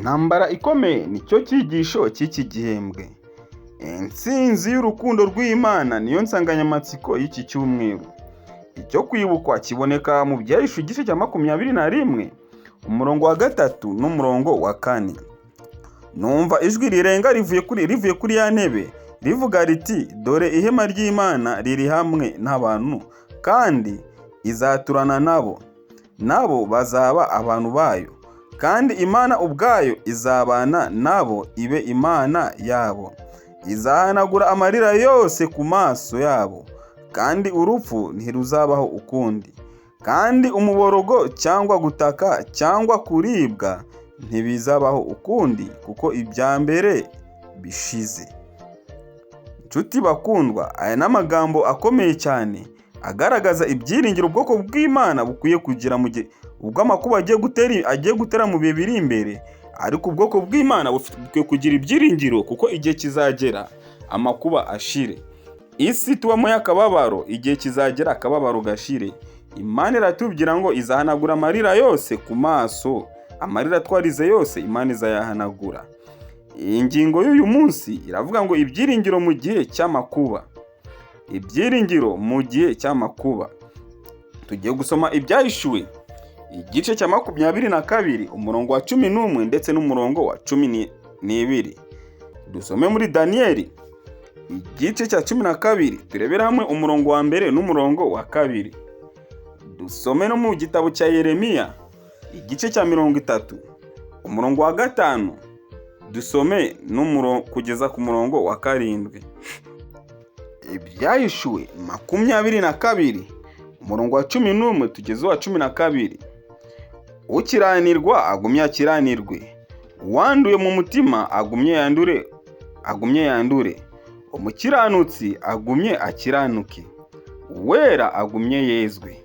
Intambara ikomeye nicyo cyigisho cy'iki gihembwe. Intsinzi y'urukundo rw'Imana niyo nsanganyamatsiko y'iki cyumweru. Icyo kwibukwa kiboneka mu Byahishuwe igice cya 21, umurongo wa 3 n'umurongo wa 4. Numva ijwi rirenga rivuye kuri ya ntebe rivuga riti, dore ihema ry'Imana riri hamwe n'abantu, kandi izaturana nabo bazaba abantu bayo, kandi Imana ubwayo izabana nabo ibe Imana yabo. Izahanagura amarira yose ku maso yabo, kandi urupfu ntiruzabaho ukundi, kandi umuborogo cyangwa gutaka cyangwa kuribwa ntibizabaho ukundi, kuko ibya mbere bishize. Nshuti bakundwa, aya ni amagambo akomeye cyane agaragaza ibyiringiro ubwoko bw'Imana bukwiye kugira mu gihe ubwo amakuba agiye gutera mu bihe biri imbere. Ariko ubwoko bw'Imana bukwiye kugira ibyiringiro, kuko igihe kizagera amakuba ashire. Isi tubamo y'akababaro, igihe kizagera akababaro gashire. Imana iratubwira ngo izahanagura amarira yose ku maso, amarira twarize yose Imana izayahanagura. Iyi ngingo y'uyu munsi iravuga ngo ibyiringiro mu gihe cy'amakuba. Ibyiringiro mu gihe cy'amakuba. Tugiye gusoma Ibyahishuwe igice cya 22, umurongo wa 11 ndetse n'umurongo wa 12. Dusome muri Daniyeli igice cya 12, turebera hamwe umurongo wa 1 n'umurongo wa 2. Dusome no mu gitabo cya Yeremiya igice cya 30, umurongo wa 5. Dusome kugeza ku murongo wa 7. Ibyahishuwe 22, umurongo wa 11 tugeze wa 12. Ukiranirwa agumye akiranirwe, uwanduye mu mutima agumye yandure, umukiranutsi agumye akiranuke, uwera agumye yezwe.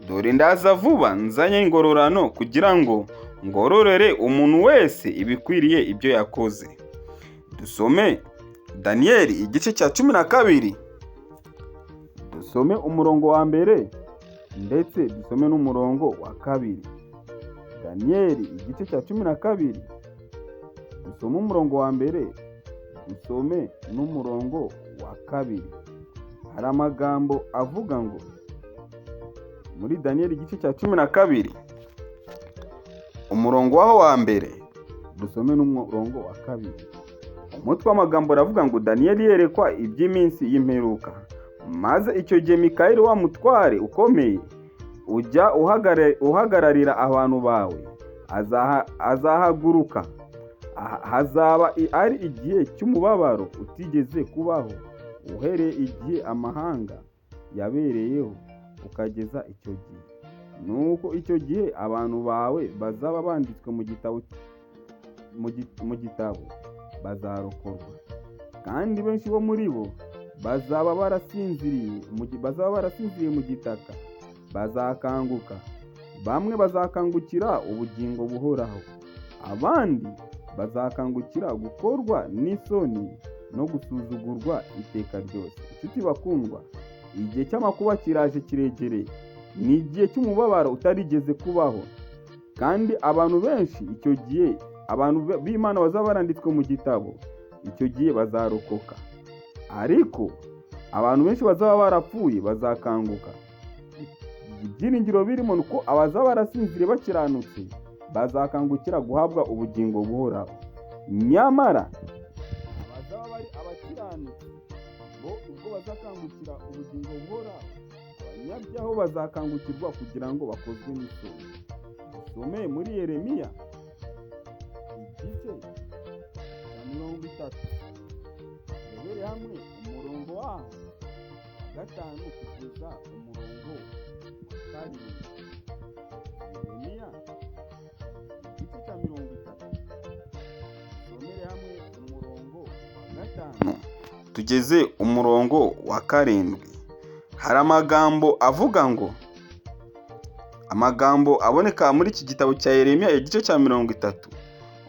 Dore ndaza vuba nzanye ingororano, kugira ngo ngororere umuntu wese ibikwiriye ibyo yakoze. Dusome Daniyeli igice cya 12, dusome umurongo wa 1 ndetse dusome n'umurongo wa 2. Daniyeli igice cya 12, dusome umurongo wa 1, dusome n'umurongo wa 2. Hari amagambo avuga ngo, muri Daniyeli igice cya 12, umurongo waho wa 1, dusome n'umurongo wa 2. Umutwe w'amagambo aravuga ngo, Daniyeli yerekwa iby'iminsi y'imperuka. Maze icyo gihe Mikayeli wa mutware ukomeye ujya uhagararira abantu bawe azahaguruka. Hazaba ari igihe cy'umubabaro utigeze kubaho, uhereye igihe amahanga yabereyeho ukageza icyo gihe. Nuko icyo gihe abantu bawe bazaba banditswe mu gitabo bazarokorwa, kandi benshi bo muri bo bazaba barasinziriye mu gitaka bazakanguka. Bamwe bazakangukira ubugingo buhoraho, abandi bazakangukira gukorwa n'isoni no gusuzugurwa iteka ryose. Inshuti bakundwa, igihe cy'amakuba kiraje kiregereye. Ni igihe cy'umubabaro utarigeze kubaho, kandi abantu benshi icyo gihe, abantu b'Imana bazaba baranditswe mu gitabo, icyo gihe bazarokoka. Ariko abantu benshi bazaba barapfuye bazakanguka. Ibyiringiro birimo nuko abazaba barasinziriye bakiranutse bazakangukira guhabwa ubugingo buhoraho. Nyamara abazaba bari abakiranutsi bo ubwo bazakangukira ubugingo buhoraho, abanyabyaha bazakangukirwa kugira ngo bakozwe n'isoni. Dusome muri Yeremiya igice cya 30, turebere hamwe umurongo waho wa 5 kugeza umurongo wa 7. Yeremiya igice cya 30, turebere hamwe umurongo wa 5 tugeze umurongo wa 7. Hari amagambo avuga ngo, amagambo aboneka muri iki gitabo cya Yeremiya igice cya 30,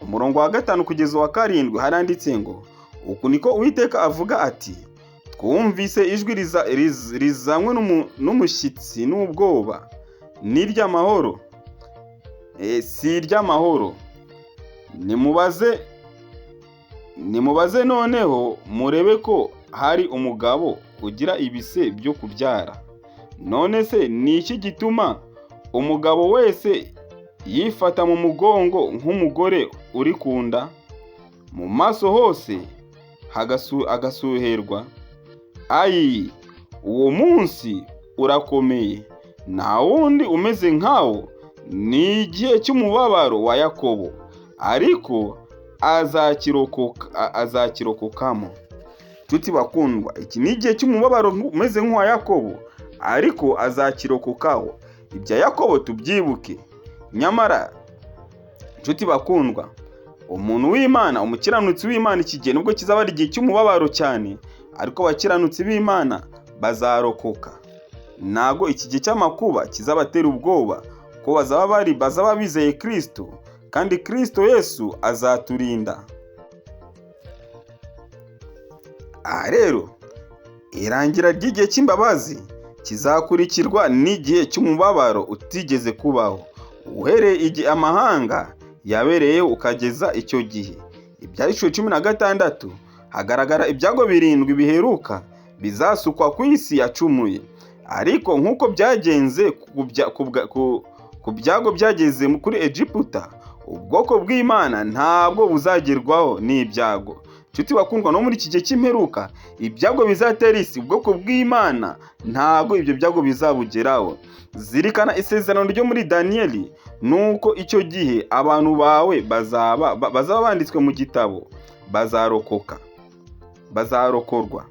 umurongo wa 5 kugeza wa 7, haranditse ngo, uku niko Uwiteka avuga ati, twumvise ijwi rizanywe n'umushyitsi n'ubwoba, n'iry'amahoro si iry'amahoro. nimubaze noneho murebe ko hari umugabo ugira ibise byo kubyara. None se ni iki gituma umugabo wese yifata mu mugongo nk'umugore uri ku nda, mu maso hose agasuherwa? Ayi, uwo munsi urakomeye, nta wundi umeze nkawo. Ni igihe cy'umubabaro wa Yakobo, ariko azakirokokamo. Nshuti bakundwa, iki ni igihe cy'umubabaro umeze nk'uwa Yakobo, ariko azakirokokaho. Ibya Yakobo tubyibuke. Nyamara nshuti bakundwa, umuntu w'Imana, umukiranutsi w'Imana, iki gihe nubwo kizaba ari igihe cy'umubabaro cyane, ariko abakiranutsi b'Imana bazarokoka. Ntago iki gihe cy'amakuba kizabatera ubwoba, ko bazaba bizeye Kristo, kandi Kristo Yesu azaturinda. Rero irangira ry'igihe cy'imbabazi kizakurikirwa n'igihe cy'umubabaro utigeze kubaho, uhereye igihe amahanga yabereyeho ukageza icyo gihe. Ibyahishwe 16 hagaragara ibyago 7 biheruka bizasukwa ku isi yacumuye. Ariko nk'uko byagenze ku byago byageze kuri Egiputa, ubwoko bw'Imana ntabwo buzagerwaho n'ibyago. Nshuti bakundwa, no muri iki gihe cy'imperuka ibyago bizatera isi, ubwoko bw'Imana ntabwo ibyo byago bizabugeraho. Zirikana isezerano ryo muri Daniyeli, nuko icyo gihe abantu bawe bazaba banditswe mu gitabo, bazarokorwa.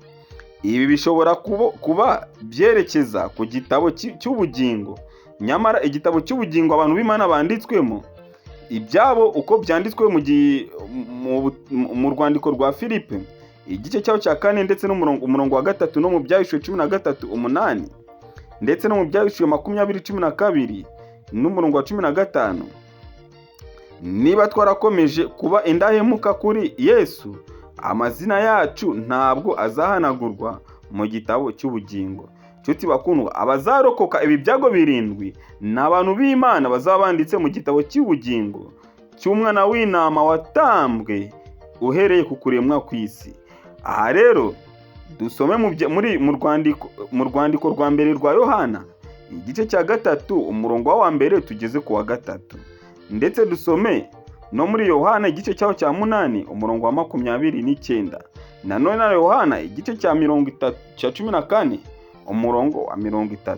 Ibi bishobora kuba byerekeza ku gitabo cy'ubugingo. Nyamara igitabo cy'ubugingo abantu b'Imana banditswemo, ibyabo uko byanditswe mu rwandiko rwa Filipi, igice cyaho cya 4 ndetse n'umurongo wa 3, no mu Byahishwe 13:8, ndetse no mu Byahishwe 20:12 n'umurongo wa 15. Niba twarakomeje kuba indahemuka kuri Yesu, amazina yacu ntabwo azahanagurwa mu gitabo cy'ubugingo. Nshuti bakundwa, abazarokoka ibi byago 7 ni abantu b'Imana bazaba banditse mu gitabo cy'ubugingo cy'umwana w'intama watambwe uhereye ku kuremwa kw'isi. Aha rero dusome mu rwandiko rwa mbere rwa Yohana, igice cya 3 umurongo wa 1 tugeze ku wa 3, ndetse dusome no muri Yohana igice cyaho cya 8 umurongo wa 29, nanone na Yohana igice cya 14 umurongo wa 30.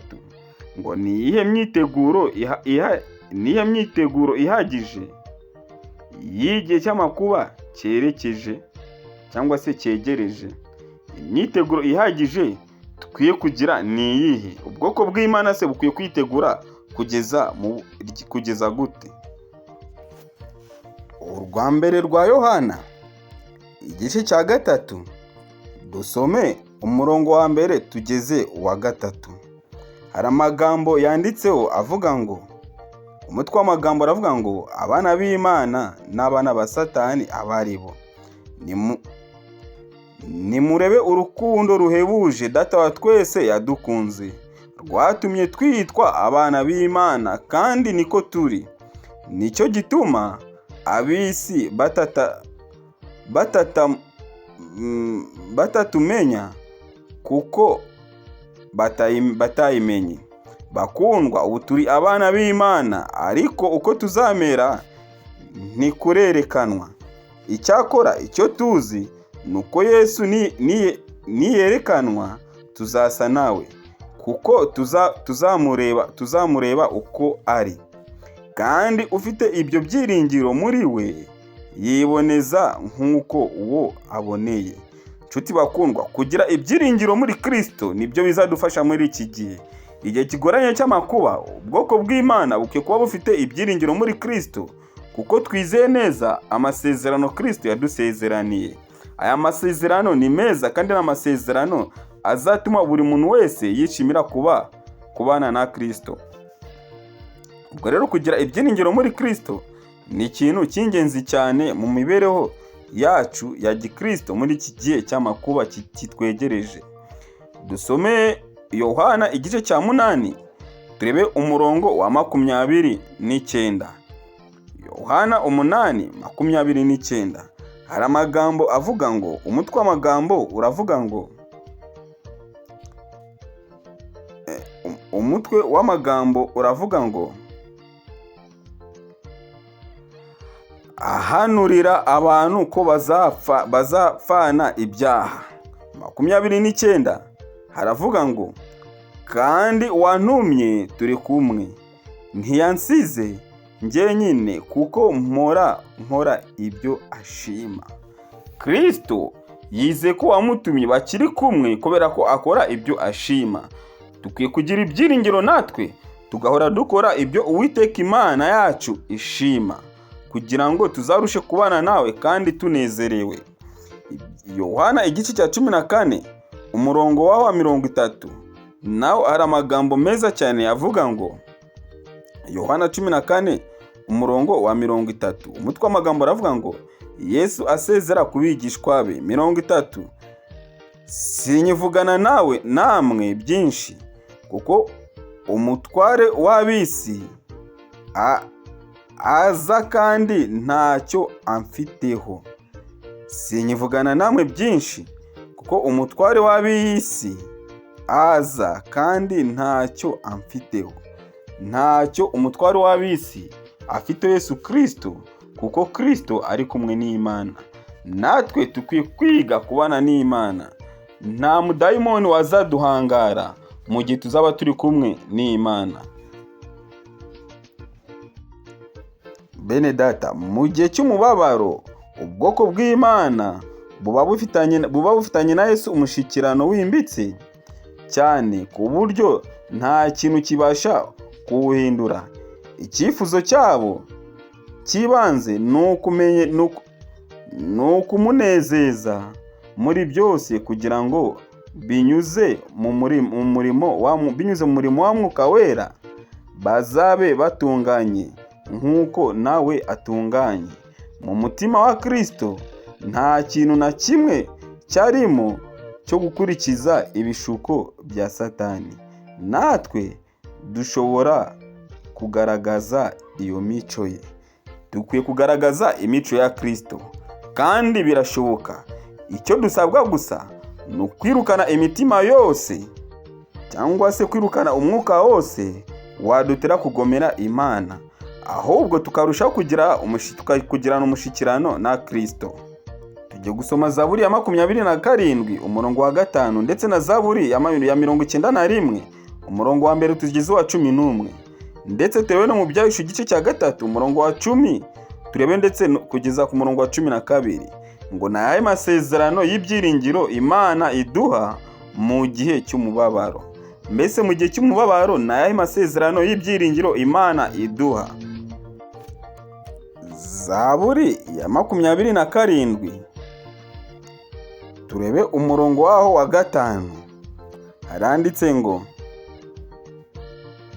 Ngo niyihe myiteguro ihagije y'igihe cy'amakuba cyerekeje cyangwa se cyegereje? Imyiteguro ihagije dukwiye kugira ni iyihe? Ubwoko bw'Imana se bukwiye kwitegura kugeza gute? Urwa mbere rwa Yohana igice cya 3 dusome umurongo wa 1 tugeze uwa 3. Hari amagambo yanditseho avuga ngo, umutwe w'amagambo aravuga ngo abana b'Imana n'abana ba Satani abari bo. Nimurebe urukundo ruhebuje Data wa twese yadukunze, rwatumye twitwa abana b'Imana, kandi niko turi. Nicyo gituma ab'isi batatumenya kuko batayimenye. Bakundwa, ubu turi abana b'Imana, ariko uko tuzamera ntikurerekanwa. Icyakora icyo tuzi nuko Yesu niyerekanwa tuzasa nawe, kuko tuzamureba uko ari. Kandi ufite ibyo byiringiro muri we yiboneza nk'uko uwo aboneye. Nshuti bakundwa, kugira ibyiringiro muri Kristo nibyo bizadufasha muri iki gihe. Igihe kigoranye cy'amakuba, ubwoko bw'Imana bukwiye kuba bufite ibyiringiro muri Kristo, kuko twizeye neza amasezerano Kristo yadusezeraniye. Aya masezerano ni meza, kandi n'amasezerano azatuma buri muntu wese yishimira kubana na Kristo. Ubwo rero kugira ibyiringiro muri Kristo ni ikintu cy'ingenzi cyane mu mibereho yacu ya gikristo muri iki gihe cy'amakuba kitwegereje. Dusome Yohana igice cya 8 turebe umurongo wa 29. Yohana 8:29 hari amagambo avuga ngo, umutwe w'amagambo uravuga ngo, umutwe w'amagambo uravuga ngo ahanurira abantu ko bazapfana ibyaha. 29 haravuga ngo, kandi wantumye turi kumwe, ntiyansize njyenyine kuko nkora ibyo ashima. Kristo yize ko wamutumye bakiri kumwe kubera ko akora ibyo ashima. Dukwiye kugira ibyiringiro natwe tugahora dukora ibyo Uwiteka Imana yacu ishima, kugira ngo tuzarushe kubana nawe kandi tunezerewe. Yohana 14 umurongo wa 30 naho hari amagambo meza cyane yavuga ngo, Yohana 14 umurongo wa 30 umutwe w'amagambo aravuga ngo, Yesu asezera ku bigishwa be. 30 sinyivugana namwe byinshi kuko umutware w'ab'isi aza kandi ntacyo amfiteho. Sinyivugana namwe byinshi kuko umutware w'ab'isi aza kandi ntacyo amfiteho. Ntacyo umutware w'ab'isi afite Yesu Kristo, kuko Kristo ari kumwe n'Imana. Natwe tukwiye kwiga kubana n'Imana. Nta mudayimoni wazaduhangara mu gihe tuzaba turi kumwe n'Imana. Bene data, mu gihe cy'umubabaro ubwoko bw'Imana buba bufitanye na Yesu umushikirano wimbitse cyane ku buryo nta kintu kibasha kuwuhindura. Icyifuzo cyabo kibanze ni ukumunezeza muri byose, kugira ngo binyuze mu murimo wa Mwuka Wera bazabe batunganye nk'uko nawe atunganye. Mu mutima wa Kristo nta kintu na kimwe cyarimo cyo gukurikiza ibishuko bya Satani. Natwe dushobora kugaragaza iyo mico ye. Dukwiye kugaragaza imico ya Kristo, kandi birashoboka. Icyo dusabwa gusa ni ukwirukana imitima yose cyangwa se kwirukana umwuka wose wadutera kugomera Imana, ahubwo tukarushaho kugirana umushikirano na Kristo. Tujye gusoma Zaburi ya 27 umurongo wa 5 ndetse na Zaburi ya 91 umurongo wa 1 tugeze wa 11, ndetse tewe no mu Byahishuwe igice cya 3 umurongo wa 10 turebe ndetse kugeza ku murongo wa 12 ngo naye masezerano y'ibyiringiro Imana iduha mu gihe cy'umubabaro. Mbese mu gihe cy'umubabaro naye masezerano y'ibyiringiro Imana iduha. Zaburi ya 27 turebe umurongo waho wa 5 haranditse ngo,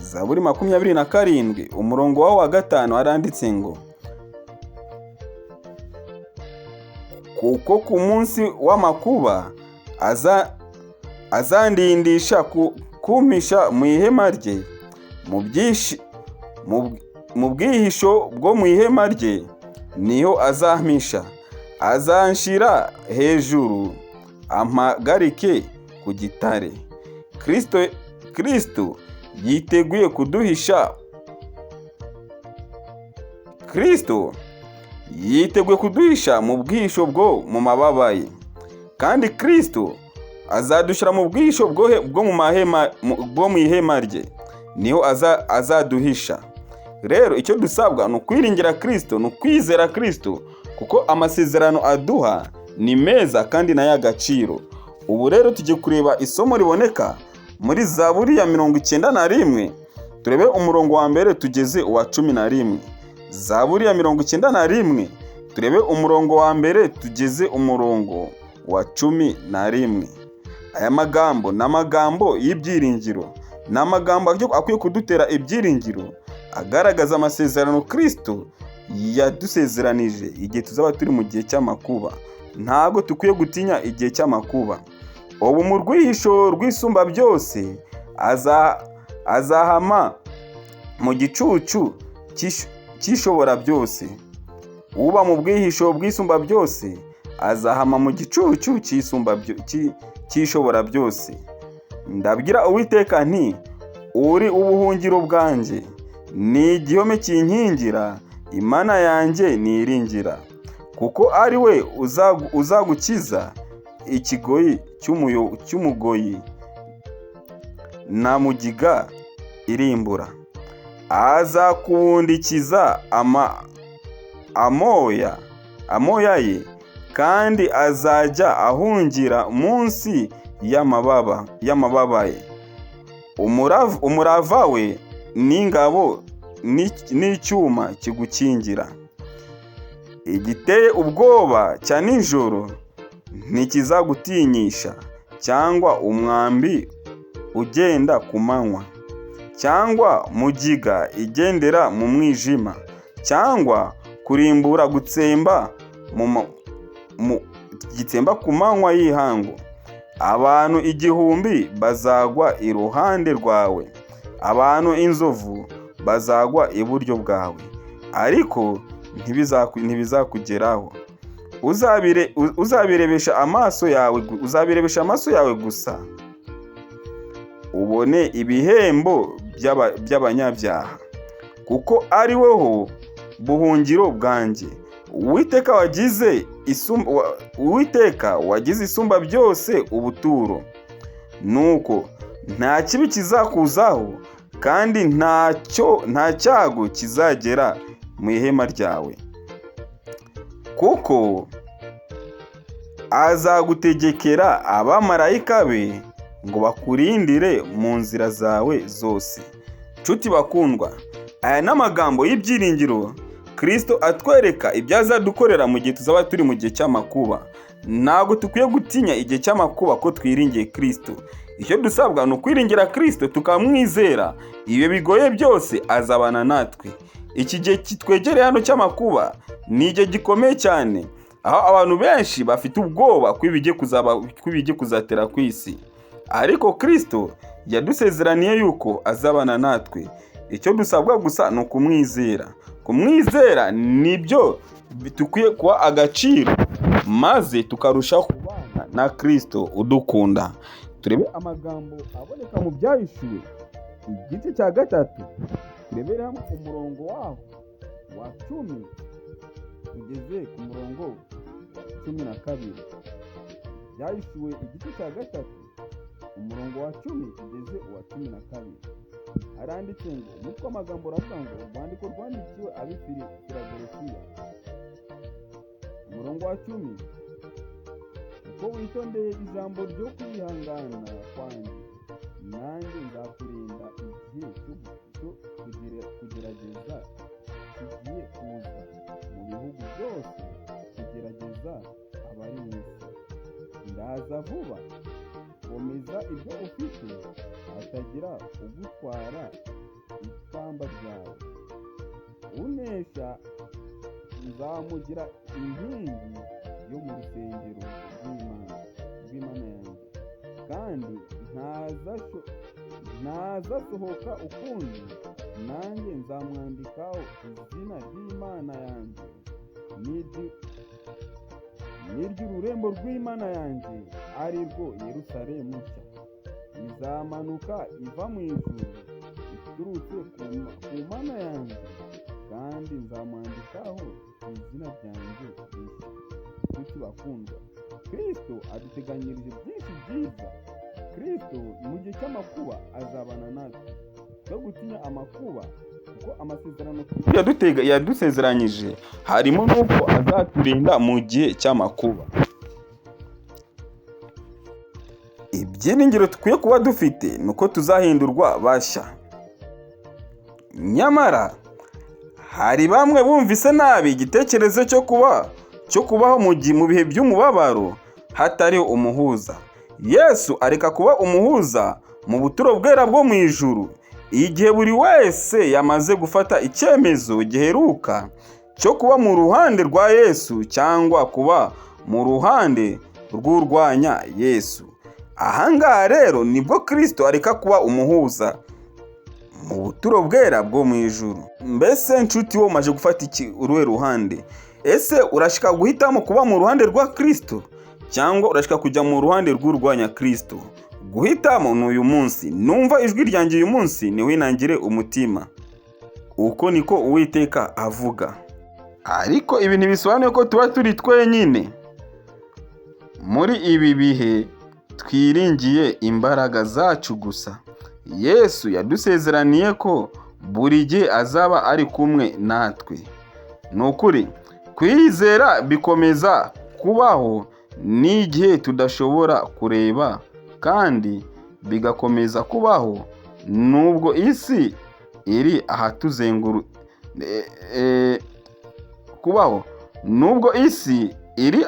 Zaburi 27 umurongo waho wa 5 haranditse ngo, kuko ku munsi w'amakuba azandindisha kumpisha mu ihema rye, mu bwihisho bwo mu ihema rye niho azampisha. Azanshira hejuru ampagarike ku gitare. Kristo yiteguye kuduhisha. Kristo yiteguye kuduhisha mu bwihisho bwo mu mababa ye, kandi Kristo azadushyira mu bwihisho bwo mu ihema rye, niho azaduhisha. Rero icyo dusabwa ni ukwiringira Kristo, ni ukwizera Kristo, kuko amasezerano aduha ni meza kandi n'ay'agaciro. Ubu rero tujye kureba isomo riboneka muri Zaburi ya 91 turebe umurongo wa 1 tugeze uwa 11. Zaburi ya 91 turebe umurongo wa 1 tugeze umurongo wa 11. Aya magambo ni amagambo y'ibyiringiro, ni amagambo akwiye kudutera ibyiringiro, agaragaza amasezerano Kristo yadusezeranije igihe tuzaba turi mu gihe cy'amakuba. Ntabwo tukwiye gutinya igihe cy'amakuba. Ubu mu rwihisho rw'isumba byose azahama mu gicucu cy'ishobora byose. Uba mu bwihisho bw'isumba byose azahama mu gicucu cy'ishobora byose. Ndabwira Uwiteka nti, uri ubuhungiro bwanjye, ni igihome kinkingira, Imana yanjye niringira. Kuko ari we uzagukiza ikigoyi cy'umugoyi na mugiga irimbura. Azakubundikiza amoya ye, kandi azajya ahungira munsi y'amababa ye. Umurava we n'ingabo n'icyuma kigukingira. Igiteye ubwoba cya nijoro ntikizagutinyisha, cyangwa umwambi ugenda ku manywa, cyangwa mugiga igendera mu mwijima, cyangwa kurimbura gitsemba ku manywa y'ihangu. Abantu 1000 bazagwa iruhande rwawe, abantu inzovu bazagwa iburyo bwawe, ariko ntibizakugeraho. Uzabirebesha amaso yawe gusa, ubone ibihembo by'abanyabyaha, kuko ari wowe buhungiro bwanjye. Uwiteka wagize isumba byose ubuturo. Nuko nta kibi kizakuzaho, kandi nta cyago kizagera mu ihema ryawe. Kuko azagutegekera abamarayika be ngo bakurindire mu nzira zawe zose. Nshuti bakundwa, aya ni amagambo y'ibyiringiro Kristo atwereka ibyo azadukorera mu gihe tuzaba turi mu gihe cy'amakuba. Ntabwo dukwiye gutinya igihe cy'amakuba ko twiringiye Kristo. Icyo dusabwa ni ukwiringira Kristo tukamwizera. Ibyo bigoye byose azabana natwe. Iki gihe kitwegereye hano cy'amakuba ni igihe gikomeye cyane, aho abantu benshi bafite ubwoba ko ibigiye kuzatera ku isi. Ariko Kristo yadusezeraniye yuko azabana natwe. Icyo dusabwa gusa ni ukumwizera. Kumwizera nibyo dukwiye kuba agaciro, maze tukarushaho kubana na Kristo udukunda. Turebe amagambo aboneka mu Byahishuwe igice cya 3, turebere hamwe umurongo waho wa 10 tugeze ku murongo wa 12. Byahishuwe igice cya 3 umurongo wa 10 tugeze uwa 12. Aranditse ngo, umutwe w'amagambo uravuga ngo, urwandiko rwandikiwe ab'i Filadelfiya. Umurongo wa 10, uko witondeye ijambo ryo kwihangana kwanjye, nanjye nzakurinda igihe cyo kugerageza kigiye kuza mu bihugu byose, kugerageza abari mu isi. Ndaza vuba. Komeza ibyo ufite, hatagira ugutwara ikamba ryawe. Unesha nzamugira inkingi yo mu rusengero rw'Imana yanjye, kandi ntazasohoka ukundi. Nanjye nzamwandikaho izina ry'Imana yanjye n'iry'ururembo rw'Imana yanjye, ari rwo Yerusalemu nshya izamanuka iva mu ijuru iturutse ku Mana yanjye, kandi nzamwandikaho izina ryanjye rishya. Nshuti bakundwa, Kristo aduteganyirije byinshi byiza. Kristo mu gihe cy'amakuba azabana natwe. Cyo gutinya amakuba, kuko amasezerano yadusezeranyije harimo n'uko azaturinda mu gihe cy'amakuba. Ibyiringiro dukwiye kuba dufite ni uko tuzahindurwa bashya. Nyamara hari bamwe bumvise nabi igitekerezo cyo kubaho mu bihe by'umubabaro hatariho umuhuza. Yesu areka kuba umuhuza mu buturo bwera bwo mu ijuru, igihe buri wese yamaze gufata icyemezo giheruka cyo kuba mu ruhande rwa Yesu cyangwa kuba mu ruhande rw'urwanya Yesu. Ahangaha rero nibwo Kristo areka kuba umuhuza. mu buturo bwera bwo mu ijuru. Mbese nshuti, wowe umaze gufata uruhe ruhande? Ese urashaka guhitamo kuba mu ruhande rwa Kristo cyangwa urashaka kujya mu ruhande rw'urwanya Kristo? Guhitamo ni uyu munsi. Numva ijwi ryanjye uyu munsi, ntiwinangire umutima. Uko niko Uwiteka avuga. Ariko ibi ntibisobanuye ko tuba turi twenyine. Muri ibi bihe twiringiye imbaraga zacu gusa. Yesu yadusezeraniye ko buri gihe azaba ari kumwe natwe. Ni ukuri, kwizera bikomeza kubaho n'igihe tudashobora kureba, kandi bigakomeza kubaho nubwo isi iri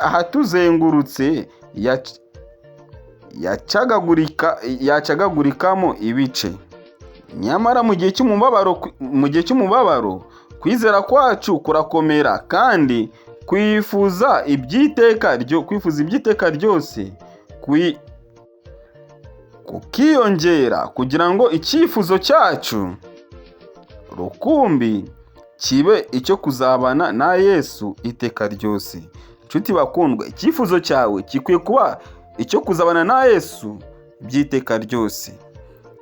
ahatuzengurutse yacagagurikamo ibice. Nyamara mu gihe cy'umubabaro kwizera kwacu kurakomera, kandi kwifuza iby'iteka ryose kukiyongera, kugira ngo icyifuzo cyacu rukumbi kibe icyo kuzabana na Yesu iteka ryose. Nshuti bakundwa, icyifuzo cyawe gikwiye kuba icyo kuzabana na Yesu by'iteka ryose.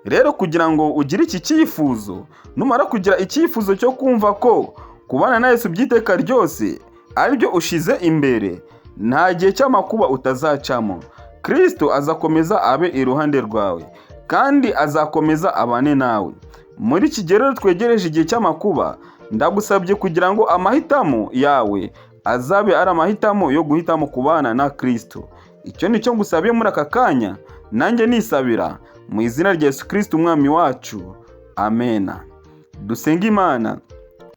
Rero kugira ngo ugire iki cyifuzo, numara kugira icyifuzo cyo kumva ko kubana na Yesu by'iteka ryose aribyo ushize imbere, nta gihe cy'amakuba utazacamo. Kristo azakomeza abe iruhande rwawe, kandi azakomeza abane nawe. Muri iki gihe rero twegereje igihe cy'amakuba, ndagusabye kugira ngo amahitamo yawe azabe ari amahitamo yo guhitamo kubana na Kristo. Icyo ni cyo ngusabiye muri aka kanya, nanjye nisabira mu izina rya Yesu Kristo umwami wacu. Amena. Dusenge Imana.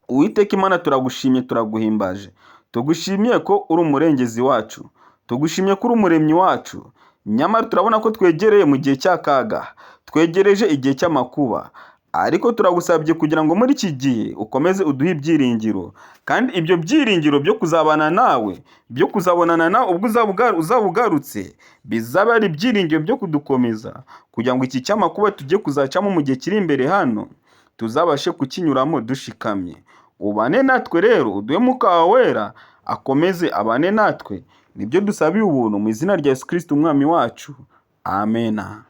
Uwiteka Imana, turagushimye, turaguhimbaje. Tugushimiye ko uri umurengezi wacu. Tugushimye ko uri umuremyi wacu. Nyamara turabona ko twegereye mu gihe cy'akaga, twegereje igihe cy'amakuba. Ariko turagusabye kugira ngo muri iki gihe ukomeze uduhe ibyiringiro, kandi ibyo byiringiro byo kuzabana nawe, byo kuzabonana nawe ubwo uzaba ugarutse, bizaba ari ibyiringiro byo kudukomeza, kugira ngo iki cy'amakuba tujye kuzacamo mu gihe kiri imbere hano, tuzabashe kukinyuramo dushikamye. Ubane natwe rero, uduhe Mwuka wawe wera akomeze abane natwe. Nibyo dusabiye ubuntu mu izina rya Yesu Kristo umwami wacu. Amena.